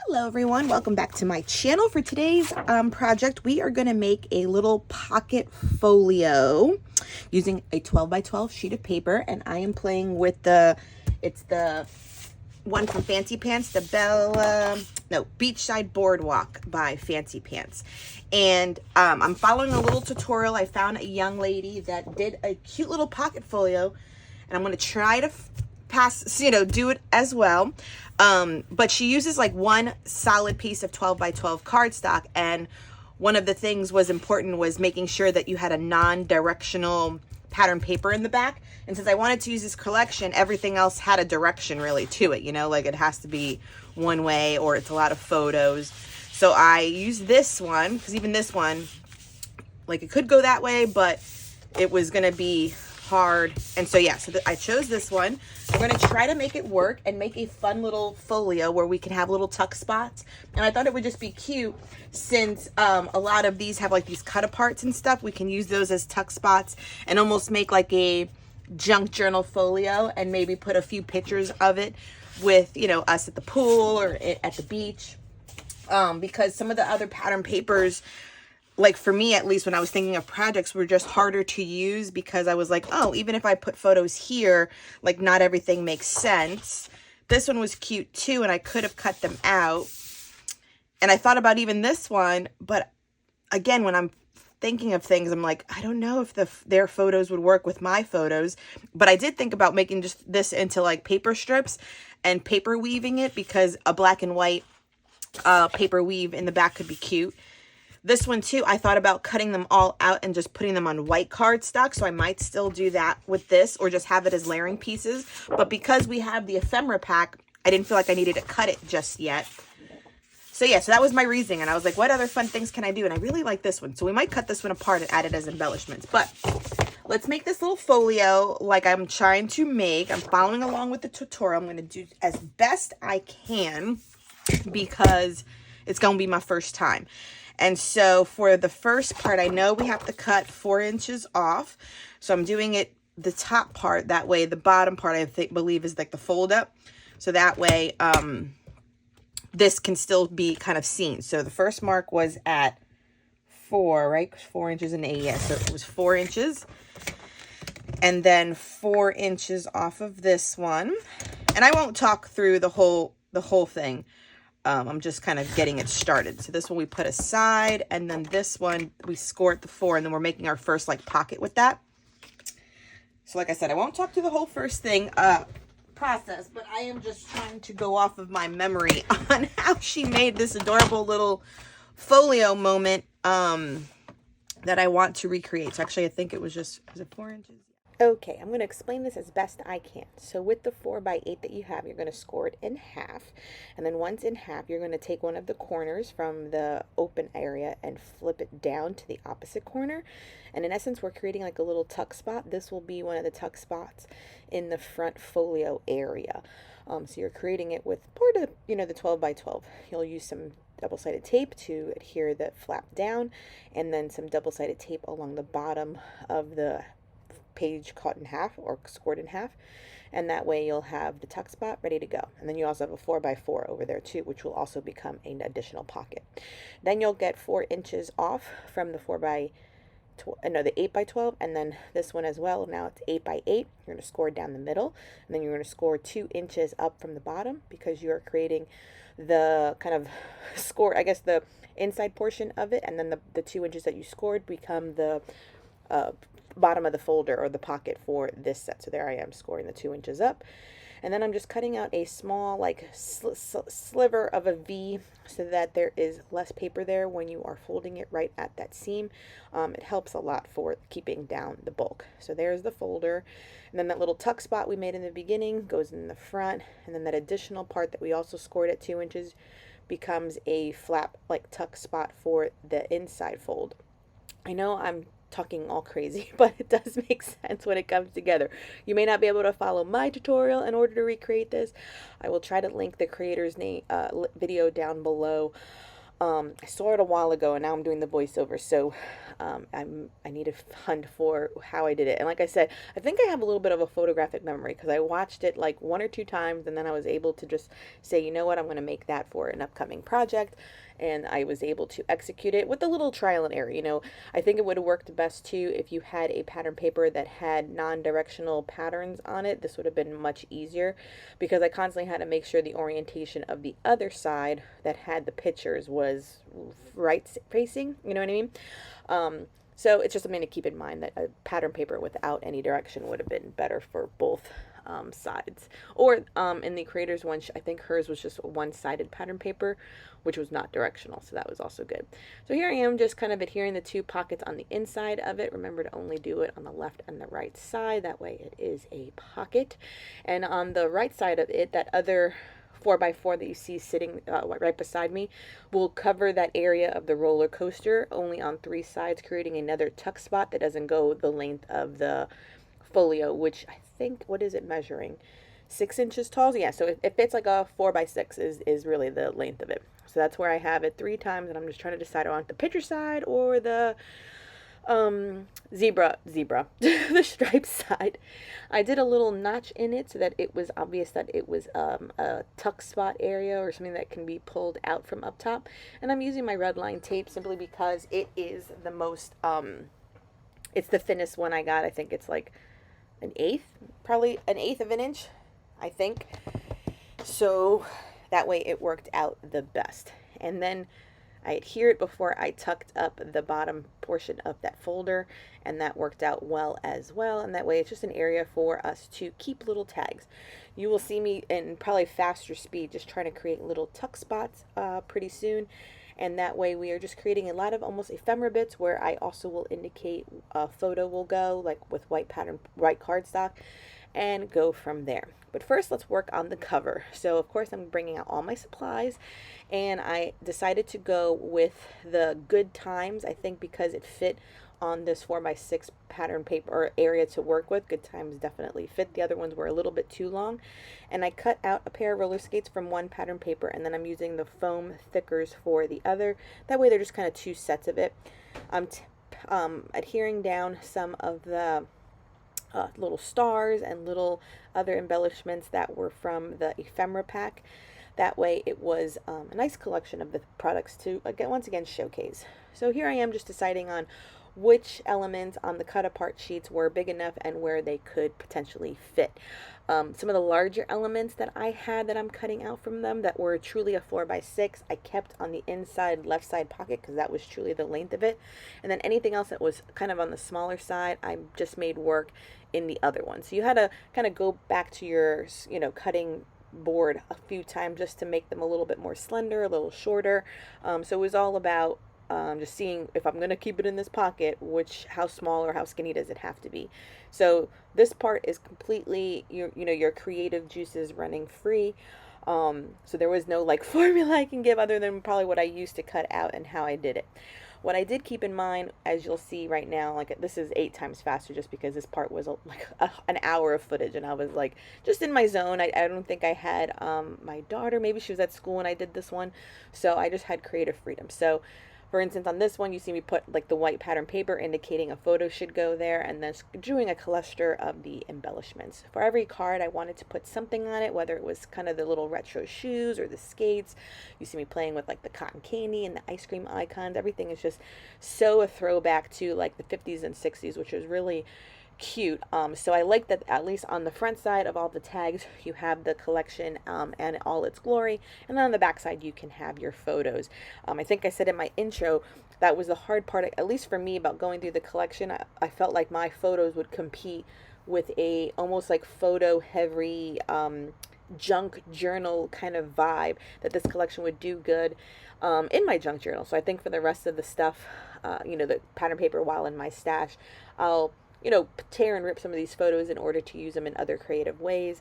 Hello everyone, welcome back to my channel. For today's project, we are going to make a little pocket folio using a 12 by 12 sheet of paper, and I am playing with it's the one from Fancy Pants, the Beachside Boardwalk by Fancy Pants. And I'm following a little tutorial. I found a young lady that did a cute little pocket folio, and I'm going to try to do it as well. But she uses like one solid piece of 12 by 12 cardstock, and one of the things was important was making sure that you had a non-directional pattern paper in the back. And since I wanted to use this collection, everything else had a direction really to it, like it has to be one way or it's a lot of photos. So I used this one because even this one, like it could go that way, but it was going to be hard. And so yeah, I chose this one. We're going to try to make it work and make a fun little folio where we can have little tuck spots. And I thought it would just be cute since a lot of these have like these cut aparts and stuff. We can use those as tuck spots and almost make like a junk journal folio and maybe put a few pictures of it with, us at the pool or at the beach. Because some of the other pattern papers, like for me, at least when I was thinking of projects, were just harder to use because I was like, oh, even if I put photos here, like not everything makes sense. This one was cute too, and I could have cut them out. And I thought about even this one, but again, when I'm thinking of things, I'm like, I don't know if their photos would work with my photos. But I did think about making just this into like paper strips and paper weaving it, because a black and white paper weave in the back could be cute. This one too, I thought about cutting them all out and just putting them on white cardstock. So I might still do that with this or just have it as layering pieces. But because we have the ephemera pack, I didn't feel like I needed to cut it just yet. So yeah, so that was my reasoning. And I was like, what other fun things can I do? And I really like this one. So we might cut this one apart and add it as embellishments. But let's make this little folio like I'm trying to make. I'm following along with the tutorial. I'm going to do as best I can because it's going to be my first time. And so for the first part, I know we have to cut 4 inches off. So I'm doing it the top part. That way the bottom part, I believe is like the fold up. So that way this can still be kind of seen. So the first mark was at 4, right? 4 inches and 8. Yeah, so it was 4 inches. And then 4 inches off of this one. And I won't talk through the whole thing. I'm just kind of getting it started. So this one we put aside, and then this one we score at the 4, and then we're making our first like pocket with that. So like I said, I won't talk through the whole first thing process, but I am just trying to go off of my memory on how she made this adorable little folio moment that I want to recreate. So actually I think it was it 4 inches? Okay, I'm going to explain this as best I can. So with the 4 by 8 that you have, you're going to score it in half. And then once in half, you're going to take one of the corners from the open area and flip it down to the opposite corner. And in essence, we're creating like a little tuck spot. This will be one of the tuck spots in the front folio area. So you're creating it with part of, the 12 by 12. You'll use some double-sided tape to adhere the flap down, and then some double-sided tape along the bottom of the page cut in half or scored in half, and that way you'll have the tuck spot ready to go. And then you also have a 4 by 4 over there too, which will also become an additional pocket. Then you'll get 4 inches off from the 8 by 12, and then this one as well. Now it's 8 by 8. You're going to score down the middle, and then you're going to score 2 inches up from the bottom, because you are creating the kind of score, I guess, the inside portion of it, and then the 2 inches that you scored become the bottom of the folder or the pocket for this set. So there I am scoring the 2 inches up, and then I'm just cutting out a small like sliver of a V so that there is less paper there when you are folding it right at that seam. It helps a lot for keeping down the bulk. So there's the folder, and then that little tuck spot we made in the beginning goes in the front, and then that additional part that we also scored at 2 inches becomes a flap like tuck spot for the inside fold. I know I'm talking all crazy, but it does make sense when it comes together. You may not be able to follow my tutorial in order to recreate this. I will try to link the creator's name video down below. I saw it a while ago, and now I'm doing the voiceover, so I need to hunt for how I did it. And like I said, I think I have a little bit of a photographic memory because I watched it like 1 or 2 times, and then I was able to just say, you know what, I'm going to make that for an upcoming project. And I was able to execute it with a little trial and error. You know, I think it would have worked best too if you had a pattern paper that had non-directional patterns on it. This would have been much easier because I constantly had to make sure the orientation of the other side that had the pictures was right facing, you know what I mean? So it's just something to keep in mind that a pattern paper without any direction would have been better for both sides. Or in the creator's one, I think hers was just a one-sided pattern paper, which was not directional, so that was also good. So here I am just kind of adhering the 2 pockets on the inside of it. Remember to only do it on the left and the right side, that way it is a pocket. And on the right side of it, that other 4x4 that you see sitting right beside me will cover that area of the roller coaster only on 3 sides, creating another tuck spot that doesn't go the length of the folio, which I think, what is it measuring? 6 inches tall? Yeah, so it fits like a 4x6 is really the length of it. So that's where I have it 3 times, and I'm just trying to decide on the picture side or the zebra, the stripe side. I did a little notch in it so that it was obvious that it was a tuck spot area or something that can be pulled out from up top. And I'm using my red line tape simply because it is the most, it's the thinnest one I got. I think it's like probably an eighth of an inch, I think. So that way it worked out the best. And then I adhere it before I tucked up the bottom portion of that folder, and that worked out well as well. And that way it's just an area for us to keep little tags. You will see me in probably faster speed just trying to create little tuck spots pretty soon. And that way we are just creating a lot of almost ephemera bits where I also will indicate a photo will go, like with white cardstock, and go from there. But first, let's work on the cover. So of course I'm bringing out all my supplies, and I decided to go with the Good Times, I think because it fit on this 4x6 pattern paper or area to work with. Good Times definitely fit. The other ones were a little bit too long. And I cut out a pair of roller skates from one pattern paper, and then I'm using the foam thickers for the other. That way they're just kind of 2 sets of it. I'm adhering down some of the little stars and little other embellishments that were from the ephemera pack. That way it was a nice collection of the products to once again showcase. So here I am just deciding on which elements on the cut apart sheets were big enough and where they could potentially fit. Some of the larger elements that I had that I'm cutting out from them that were truly a 4x6, I kept on the inside left side pocket because that was truly the length of it. And then anything else that was kind of on the smaller side, I just made work in the other one. So you had to kind of go back to your, cutting board a few times just to make them a little bit more slender, a little shorter. So it was all about just seeing if I'm going to keep it in this pocket, how small or how skinny does it have to be. So this part is completely your creative juices running free. So there was no like formula I can give other than probably what I used to cut out and how I did it. What I did keep in mind, as you'll see right now, like this is 8 times faster just because this part was an hour of footage, and I was like just in my zone. I don't think I had my daughter, maybe she was at school when I did this one, so I just had creative freedom. So for instance, on this one, you see me put like the white pattern paper indicating a photo should go there, and then doing a cluster of the embellishments. For every card, I wanted to put something on it, whether it was kind of the little retro shoes or the skates. You see me playing with like the cotton candy and the ice cream icons. Everything is just so a throwback to like the 50s and 60s, which was really cute. So I like that at least on the front side of all the tags you have the collection and all its glory, and then on the back side you can have your photos. I think I said in my intro that was the hard part, at least for me, about going through the collection. I felt like my photos would compete with a almost like photo heavy junk journal kind of vibe, that this collection would do good in my junk journal. So I think for the rest of the stuff, the pattern paper while in my stash, I'll tear and rip some of these photos in order to use them in other creative ways.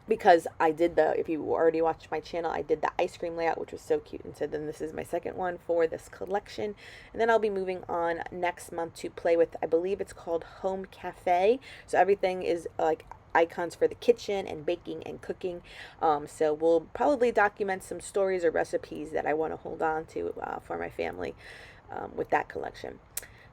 Because I did if you already watched my channel, I did the ice cream layout, which was so cute. And so then this is my second one for this collection. And then I'll be moving on next month to play with, I believe it's called Home Cafe. So everything is like icons for the kitchen and baking and cooking. So we'll probably document some stories or recipes that I want to hold on to for my family with that collection.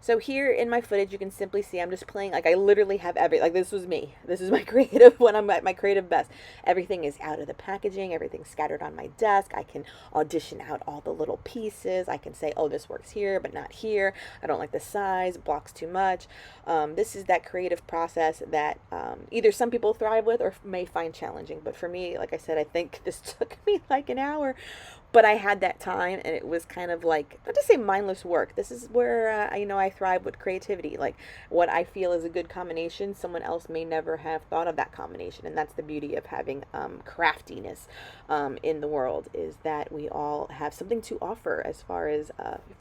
So here in my footage, you can simply see I'm just playing, like I literally have like this was me. This is my creative, when I'm at my creative best. Everything is out of the packaging, everything's scattered on my desk. I can audition out all the little pieces. I can say, oh, this works here, but not here. I don't like the size, blocks too much. This is that creative process that either some people thrive with or may find challenging. But for me, like I said, I think this took me like an hour. But I had that time, and it was kind of like, not to say mindless work. This is where, I thrive with creativity. Like, what I feel is a good combination, someone else may never have thought of that combination. And that's the beauty of having craftiness in the world, is that we all have something to offer as far as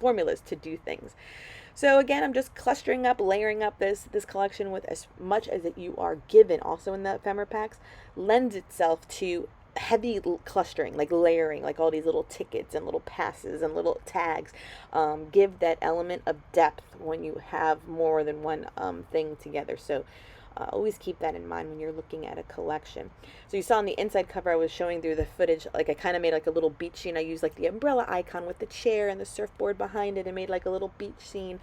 formulas to do things. So again, I'm just clustering up, layering up this collection with as much as that you are given. Also in the ephemera packs, lends itself to heavy clustering, like layering, like all these little tickets and little passes and little tags. Give that element of depth when you have more than one thing together. So always keep that in mind when you're looking at a collection. So you saw on the inside cover, I was showing through the footage, like I kind of made like a little beach scene. I used like the umbrella icon with the chair and the surfboard behind it, and made like a little beach scene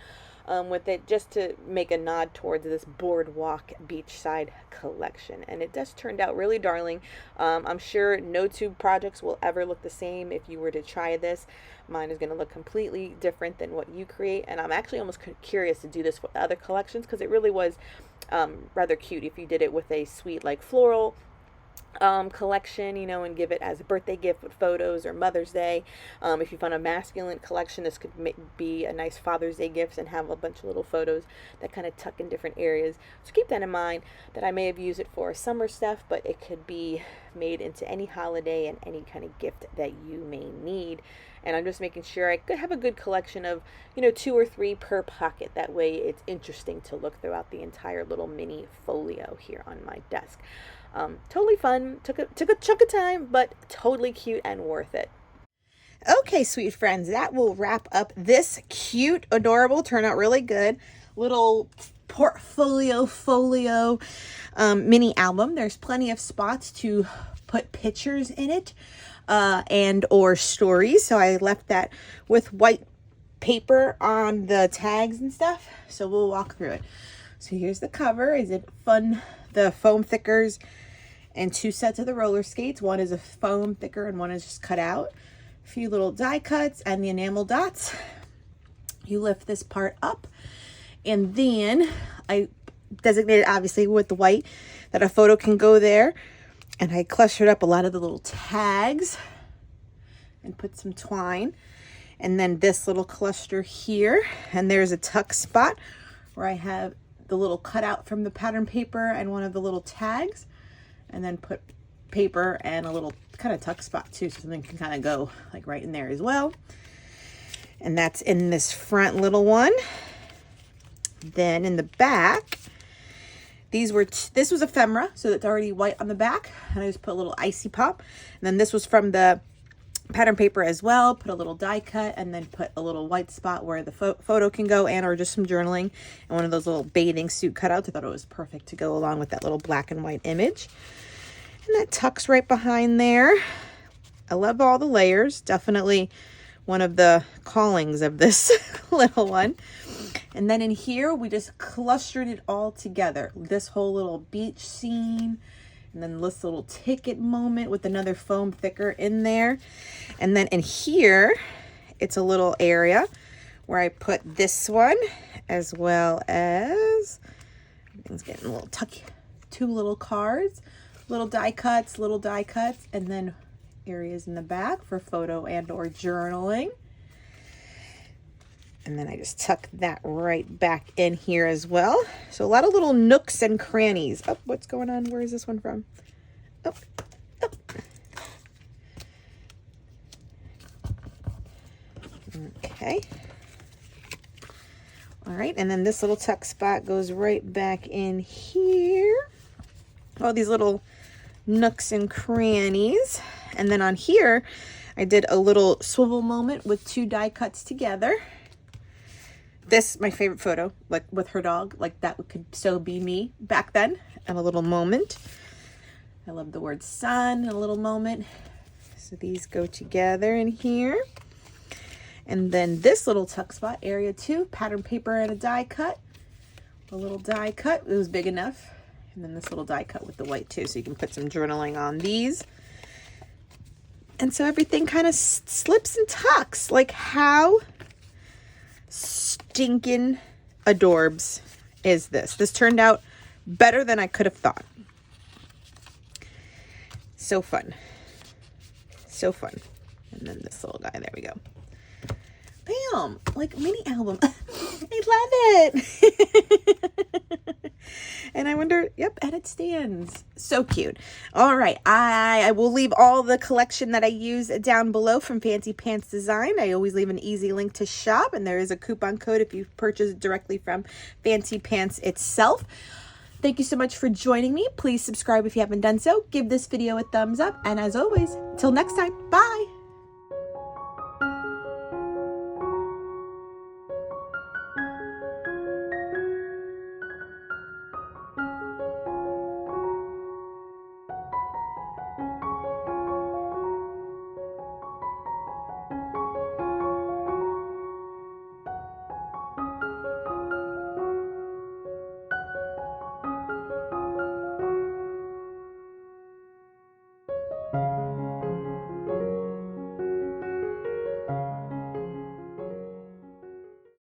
with it, just to make a nod towards this boardwalk beachside collection. And it just turned out really darling. I'm sure no two projects will ever look the same if you were to try this. Mine is going to look completely different than what you create, and I'm actually almost curious to do this with other collections, because it really was rather cute if you did it with a sweet like floral collection, and give it as a birthday gift with photos, or Mother's Day. If you found a masculine collection, this could be a nice Father's Day gift and have a bunch of little photos that kind of tuck in different areas. So keep that in mind, that I may have used it for summer stuff, but it could be made into any holiday and any kind of gift that you may need. And I'm just making sure I could have a good collection of, 2 or 3 per pocket. That way it's interesting to look throughout the entire little mini folio here on my desk. Totally fun, took a chunk of time, but totally cute and worth it. Okay, sweet friends, that will wrap up this cute, adorable, turned out really good, little portfolio folio mini album. There's plenty of spots to put pictures in it and or stories. So I left that with white paper on the tags and stuff. So we'll walk through it. So here's the cover. Is it fun? The foam thickers and 2 sets of the roller skates. One is a foam thicker and one is just cut out. A few little die cuts and the enamel dots. You lift this part up, and then I designated obviously with the white that a photo can go there, and I clustered up a lot of the little tags and put some twine, and then this little cluster here, and there's a tuck spot where I have the little cutout from the pattern paper and one of the little tags, and then put paper and a little kind of tuck spot too, so something can kind of go like right in there as well. And that's in this front little one. Then in the back, this was ephemera, so it's already white on the back, and I just put a little icy pop. And then this was from the pattern paper as well, put a little die cut, and then put a little white spot where the photo can go, and or just some journaling, and one of those little bathing suit cutouts. I thought it was perfect to go along with that little black and white image. And that tucks right behind there. I love all the layers. Definitely one of the callings of this little one. And then in here, we just clustered it all together. This whole little beach scene, and then this little ticket moment with another foam thicker in there. And then in here, it's a little area where I put this one, as well as, everything's getting a little tucky, 2 little cards, little die cuts, and then areas in the back for photo and or journaling. And then I just tuck that right back in here as well. So a lot of little nooks and crannies. Oh, what's going on? Where is this one from? Oh, oh. Okay. All right, and then this little tuck spot goes right back in here. All these little nooks and crannies. And then on here, I did a little swivel moment with 2 die cuts together. This, my favorite photo, like with her dog, like that could so be me back then at a little moment. I love the word sun, a little moment. So these go together in here. And then this little tuck spot, area 2, pattern paper and a die cut. A little die cut, it was big enough. And then this little die cut with the white too, so you can put some journaling on these. And so everything kind of slips and tucks. Like, how stinking adorbs is this? This turned out better than I could have thought. So fun. So fun. And then this little guy, there we go. Bam! Like mini album. I love it. And I wonder, yep, and it stands. So cute. All right, I will leave all the collection that I use down below from Fancy Pants Design. I always leave an easy link to shop, and there is a coupon code if you purchase directly from Fancy Pants itself. Thank you so much for joining me. Please subscribe if you haven't done so. Give this video a thumbs up, and as always, till next time, bye.